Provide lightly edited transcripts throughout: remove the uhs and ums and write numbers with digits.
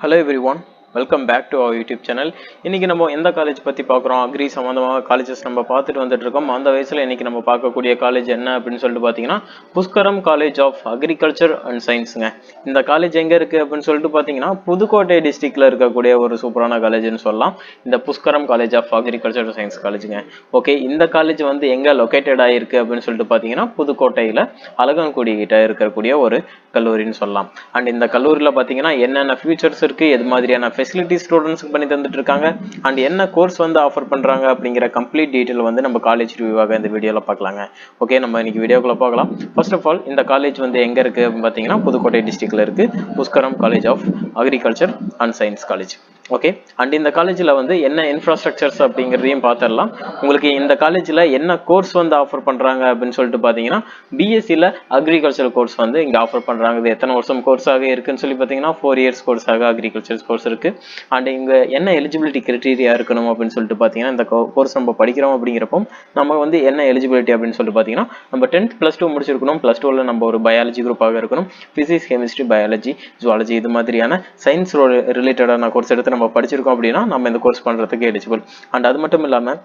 Hello everyone, welcome back to our YouTube channel. இன்னைக்கு நம்ம எந்த காலேஜ் பத்தி பார்க்குறோம், அக்ரி சம்பந்தமாக காலேஜஸ் நம்ம பார்த்துட்டு வந்துட்டு இருக்கோம். அந்த வயசுல இன்னைக்கு நம்ம பார்க்கக்கூடிய காலேஜ் என்ன அப்படின்னு சொல்லிட்டு பார்த்தீங்கன்னா Pushkaram college of agriculture and சயின்ஸுங்க. இந்த காலேஜ் எங்க இருக்கு அப்படின்னு சொல்லிட்டு பார்த்தீங்கன்னா புதுக்கோட்டை டிஸ்ட்ரிக்ட்ல இருக்கக்கூடிய ஒரு சூப்பரான காலேஜ்னு சொல்லலாம். இந்த Pushkaram college of agriculture science காலேஜுங்க. ஓகே, இந்த காலேஜ் வந்து எங்க லொக்கேட்டட் ஆயிருக்கு அப்படின்னு சொல்லிட்டு பார்த்தீங்கன்னா புதுக்கோட்டையில அழகன்குடி கிட்ட இருக்கக்கூடிய ஒரு கல்லூரின்னு சொல்லலாம். அண்ட் இந்த கல்லூரியில் பார்த்தீங்கன்னா என்னென்ன ஃபியூச்சர்ஸ் இருக்கு, எது மாதிரியான ஃபெசிலிட்டி ஸ்டூடெண்ட்ஸ்க்கு பண்ணி தந்துட்டு இருக்காங்க, அண்ட் என்ன கோர்ஸ் வந்து ஆஃபர் பண்றாங்க அப்படிங்கிற கம்ப்ளீட் டீட்டெயில் வந்து நம்ம காலேஜ் ரிவ்யூவாக இந்த வீடியோல பார்க்கலாங்க. ஓகே, நம்ம இன்னைக்கு வீடியோக்குள்ள பார்க்கலாம். ஃபர்ஸ்ட் ஆஃப் ஆல் இந்த காலேஜ் வந்து எங்க இருக்கு அப்படின்னு பார்த்தீங்கன்னா புதுக்கோட்டை டிஸ்ட்ரிக்ட்ல இருக்கு, Pushkaram college of agriculture and science college. Okay, and இந்த காலேஜில் வந்து என்ன இன்ஃப்ராஸ்ட்ரக்சர்ஸ் அப்படிங்கிறதையும் பார்த்துடலாம். உங்களுக்கு இந்த காலேஜில் என்ன கோர்ஸ் வந்து ஆஃபர் பண்ணுறாங்க அப்படின்னு சொல்லிட்டு பார்த்தீங்கன்னா பிஎஸ்சியில் அக்ரிகல்ச்சர் கோர்ஸ் வந்து இங்கே ஆஃபர் பண்ணுறாங்க. இது எத்தனை வருஷம் கோர்ஸாக இருக்குன்னு சொல்லி பார்த்தீங்கன்னா 4 இயர்ஸ் கோர்ஸாக அக்ரிகல்ச்சர் கோர்ஸ் இருக்குது. அண்ட் இங்கே என்ன எலிஜிபிலிட்டி கிரைட்டீரியா இருக்கணும் அப்படின்னு சொல்லிட்டு பார்த்தீங்கன்னா இந்த கோர்ஸ் நம்ம படிக்கிறோம் அப்படிங்கிறப்போ நம்ம வந்து என்ன எலிஜிபிலிட்டி அப்படின்னு சொல்லிட்டு பார்த்தீங்கன்னா நம்ம 10th +2 முடிச்சிருக்கணும். +2ல் நம்ம ஒரு பயாலஜி குரூப்பாக இருக்கணும். ஃபிசிக்ஸ், கெமிஸ்ட்ரி, பயாலஜி, ஜுவாலஜி இது மாதிரியான சயின்ஸ் ரிலேட்டடான கோர்ஸ் எடுத்து நம்ம படிச்சிருக்கோம் அப்படின்னா நம்ம இந்த கோர்ஸ் பண்றதுக்கு எலிஜிபிள். அண்ட் அது மட்டும் இல்லாம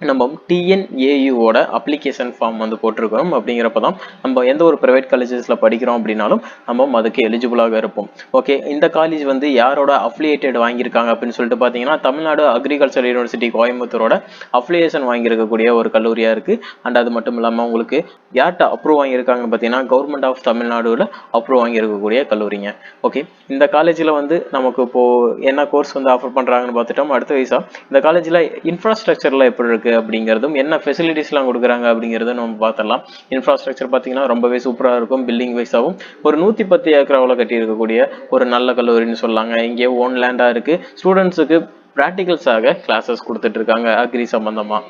நம்ம டிஎன்ஏயுவோட அப்ளிகேஷன் ஃபார்ம் வந்து போட்டிருக்கிறோம். அப்படிங்கிறப்ப தான் நம்ம எந்த ஒரு ப்ரைவேட் காலேஜஸில் படிக்கிறோம் அப்படின்னாலும் நம்ம அதுக்கு எலிஜிபிளாக இருப்போம். ஓகே, இந்த காலேஜ் வந்து யாரோட அஃபிலியேட்டட் வாங்கியிருக்காங்க அப்படின்னு சொல்லிட்டு பார்த்தீங்கன்னா தமிழ்நாடு அக்ரிகல்ச்சர் யூனிவர்சிட்டி கோயம்புத்தூரோட அஃபிலியேஷன் வாங்கியிருக்கக்கூடிய ஒரு கல்லூரியாக இருக்குது. அண்ட் அது மட்டும் இல்லாமல் உங்களுக்கு யார்கிட்ட அப்ரூவ் வாங்கியிருக்காங்கன்னு பார்த்தீங்கன்னா கவர்மெண்ட் ஆஃப் தமிழ்நாடுல அப்ரூவ் வாங்கியிருக்கக்கூடிய கல்லூரிங்க. ஓகே, இந்த காலேஜில் வந்து நமக்கு இப்போது என்ன கோர்ஸ் வந்து ஆஃபர் பண்ணுறாங்கன்னு பார்த்துட்டோம். அடுத்த வயசாக இந்த காலேஜில் இன்ஃப்ராஸ்ட்ரக்சரில் எப்படி இருக்குது அப்படிங்கிறதும் என்ன ஃபெசிலிட்டிஸ்லாம் கொடுக்குறாங்க அப்படிங்கிறத நம்ம பார்த்துடலாம். இன்ஃப்ராஸ்ட்ரக்சர் பார்த்தீங்கன்னா ரொம்பவே சூப்பராக இருக்கும். பில்டிங் வைஸாகவும் ஒரு 110 ஏக்கராவில் கட்டி இருக்கக்கூடிய ஒரு நல்ல கல்லூரின்னு சொல்லாங்க. இங்கே ஓன் லேண்டாக இருக்குது. ஸ்டூடெண்ட்ஸுக்கு ப்ராக்டிகல்ஸாக கிளாஸஸ் கொடுத்துட்டு இருக்காங்க அக்ரி சம்பந்தமாக.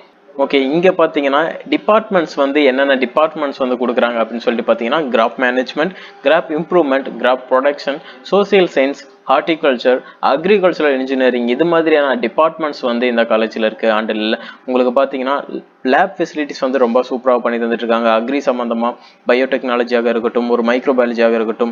ஓகே, இங்கே பார்த்தீங்கன்னா டிபார்ட்மெண்ட்ஸ் வந்து என்னென்ன டிபார்ட்மெண்ட்ஸ் வந்து கொடுக்குறாங்க அப்படின்னு சொல்லிட்டு பார்த்தீங்கன்னா crop management, crop improvement, crop production, social science, horticulture, agricultural engineering இது மாதிரியான டிபார்ட்மெண்ட்ஸ் வந்து இந்த காலேஜில் இருக்குது. அண்ட் உங்களுக்கு பார்த்தீங்கன்னா லேப் ஃபெசிலிட்டிஸ் வந்து ரொம்ப சூப்பராக பண்ணி தந்துட்டு இருக்காங்க. அக்ரி சம்மந்தமாக பயோடெக்னாலஜியாக இருக்கட்டும், ஒரு மைக்ரோபயாலஜியாக இருக்கட்டும்,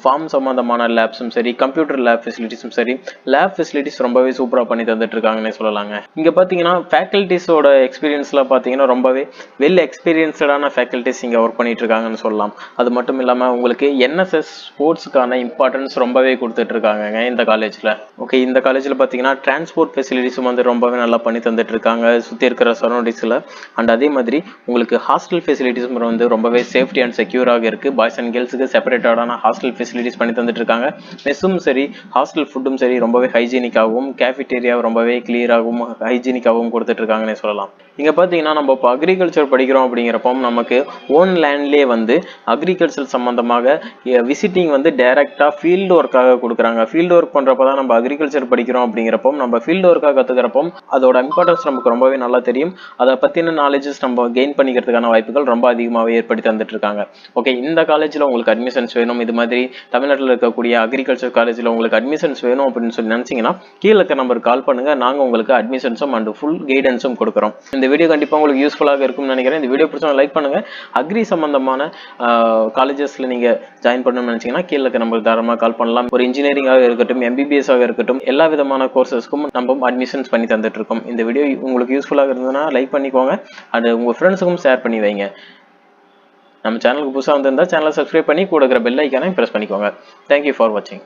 ஃபார்ம் சம்மந்தமான லேப்ஸும் சரி, கம்ப்யூட்டர் லேப் ஃபெசிலிட்டிஸும் சரி, லேப் ஃபெசிலிட்டிஸ் ரொம்பவே சூப்பராக பண்ணி தந்துட்டு இருக்காங்கன்னு சொல்லலாங்க. இங்கே பார்த்தீங்கன்னா ஃபேக்கல்ட்டிஸோட எக்ஸ்பீரியன்ஸ்லாம் பார்த்தீங்கன்னா ரொம்பவே வெல் எக்ஸ்பீரியன்ஸ்டான ஃபேக்கல்ட்டிஸ் இங்கே ஒர்க் பண்ணிட்டு இருக்காங்கன்னு சொல்லலாம். அது மட்டும் இல்லாமல் உங்களுக்கு என்எஸ்எஸ் ஸ்போர்ட்ஸுக்கான இம்பார்ட்டன்ஸ் ரொம்பவே கொடுத்துட்டு இருக்காங்க இந்த காலேஜில். ஓகே, இந்த காலேஜில் பார்த்தீங்கன்னா டிரான்ஸ்போர்ட் ஃபெசிலிட்டிஸும் வந்து ரொம்பவே நல்லா பண்ணி தந்துட்டு இருக்காங்க சுற்றி இருக்கிற சரௌண்டிங்ஸில். அண்ட் அதே மாதிரி உங்களுக்கு ஹாஸ்டல் ஃபெசிலிட்டிஸும் வந்து ரொம்பவே சேஃப்டி அண்ட் செக்யூராக இருக்குது. பாய்ஸ் அண்ட் கேர்ள்ஸுக்கு செப்பரேட்டான ஹாஸ்டல் ஃபெசிலிட்டிஸ் பண்ணி தந்துட்டு இருக்காங்க. மெஸ்ஸும் சரி, ஹாஸ்டல் ஃபுட்டும் சரி ரொம்பவே ஹைஜீனிக்காகவும், கேஃபிடேரியா ரொம்பவே கிளியராகவும் ஹைஜீனிக்காகவும் கொடுத்துட்டு இருக்காங்கன்னு சொல்லலாம். இங்கே பார்த்தீங்கன்னா நம்ம இப்போ அக்ரிகல்ச்சர் படிக்கிறோம் அப்படிங்கிறப்போ நமக்கு ஓன் லேண்ட்லேயே வந்து அக்ரிகல்ச்சர் சம்மந்தமாக விசிட்டிங் வந்து டைரெக்டாக ஃபீல்டு ஒர்க்காக கொடுக்குறாங்க. ஃபீல்டு ஒர்க் பண்ணுறப்ப தான் நம்ம அக்ரிகல்ச்சர் படிக்கிறோம் அப்படிங்கிறப்போ நம்ம ஃபீல்டு ஒர்க்காக கற்றுக்கிறப்போ அதோட இம்பார்ட்டன்ஸ் நமக்கு ரொம்பவே நல்லா தெரியும். அதை பற்றின நாலேஜஸ் நம்ம கெயின் பண்ணிக்கிறதுக்கான வாய்ப்புகள் ரொம்ப அதிகமாகவே ஏற்படுத்தி தந்துட்டு இருக்காங்க. ஓகே, இந்த காலேஜில் உங்களுக்கு அட்மிஷன்ஸ் வேணும், இது மாதிரி தமிழ்நாட்டில் இருக்கக்கூடிய அக்ரிகல்ச்சர் காலேஜில் உங்களுக்கு அட்மிஷன்ஸ் வேணும் அப்படின்னு சொல்லி நினச்சிங்கன்னா கீழே இருக்க நம்பருக்கு கால் பண்ணுங்கள். நாங்கள் உங்களுக்கு அட்மிஷன்ஸும் அண்ட் ஃபுல் கைடன்ஸும் கொடுக்குறோம். இந்த வீடியோ கண்டிப்பாக உங்களுக்கு யூஸ்ஃபுல்லாக இருக்கும்னு நினைக்கிறேன். இந்த வீடியோ பிடிச்சா லைக் பண்ணுங்கள். அக்ரி சம்பந்தமான காலேஜஸில் நீங்கள் ஜாயின் பண்ணணும்னு நினச்சிங்கன்னா கீழே இருக்க நம்பருக்கு தாராளமாக கால் பண்ணலாம். ஒரு இன்ஜினியரிங்காக இருக்கட்டும், MBBS ஆக இருக்கட்டும், எல்லா விதமான கோர்சஸ்க்கும் நம்ம அட்மிஷன்ஸ் பண்ணி தந்துட்டு இருக்கோம். இந்த வீடியோ உங்களுக்கு யூஸ்ஃபுல்லாக இருந்ததுன்னா லைக் பண்ணிக்கோங்க. அது உங்கள் ஃப்ரெண்ட்ஸுக்கும் ஷேர் பண்ணி வைங்க. நம்ம சேனலுக்கு புதுசாக வந்திருந்தால் சேனலை சப்ஸ்கிரைப் பண்ணி கூட இருக்கிற பெல் ஐக்கானை ப்ரெஸ் பண்ணிக்கோங்க. தேங்க்யூ ஃபார் வாட்சிங்.